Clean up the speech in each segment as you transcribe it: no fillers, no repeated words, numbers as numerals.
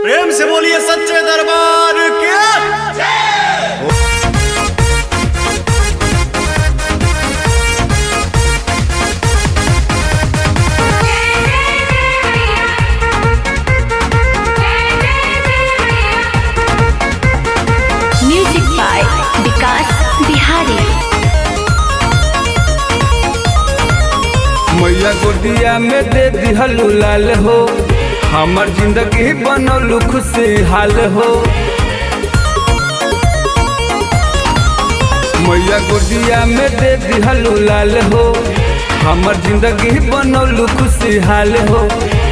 प्रेम से बोलिए सच्चे दरबार के। म्यूजिक बाय विकास बिहारी। मैया गोदिया में दे दिहलू लाल हो, हमर जिंदगी बनलू खुशहाल हो। मैया गोदिया में दे दिहलू लाल हो, हमर जिंदगी बनलू खुशहाल हो।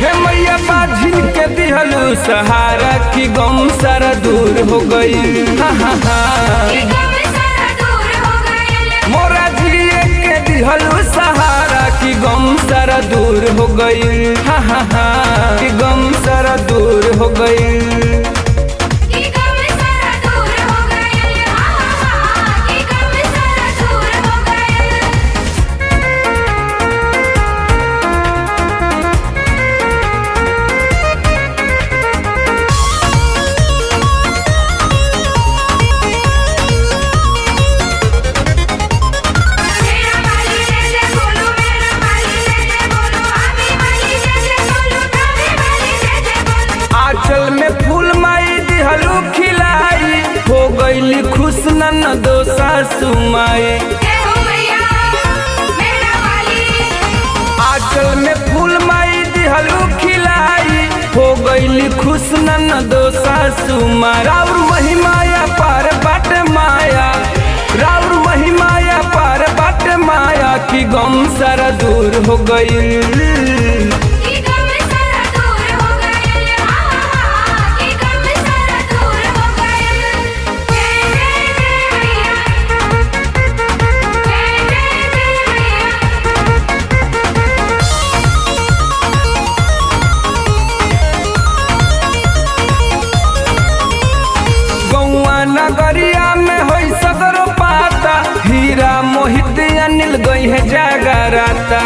हे मैया बाझिन के दिहलू सहारा की गम सारा दूर हो गई। मोरा जिए के दिहलू सहारा की गम सारा दूर हो गई। कि गम सारा दूर हो गई। आंचल में फूल माई दिहलू खिलाई, हो गईली खुश नन दो सासु माई। आंचल में फूल माई दिहलू खिलाई, हो गईली खुश नन दो सासु माई। राउर महिमाया पार बाट माया, राउर महिमाया पार बाट माया की गम सारा दूर हो गई। नगरिया में होई सगरो पाता, हीरा मोहित अनिल गई है जागराता।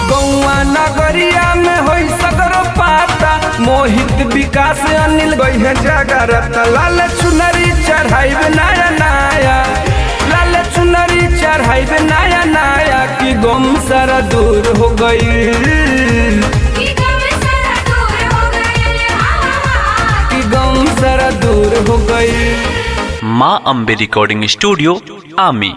गौआ नगरिया में होई सगरो पाता, मोहित विकास अनिल गई है जागराता। लाल चुनरी चढ़ाई नया नया, लाल चुनरी चढ़ाई नया नया की गम सारा दूर हो गई। गम सारा दूर हो गई। माँ अम्बे रिकॉर्डिंग स्टूडियो आमी।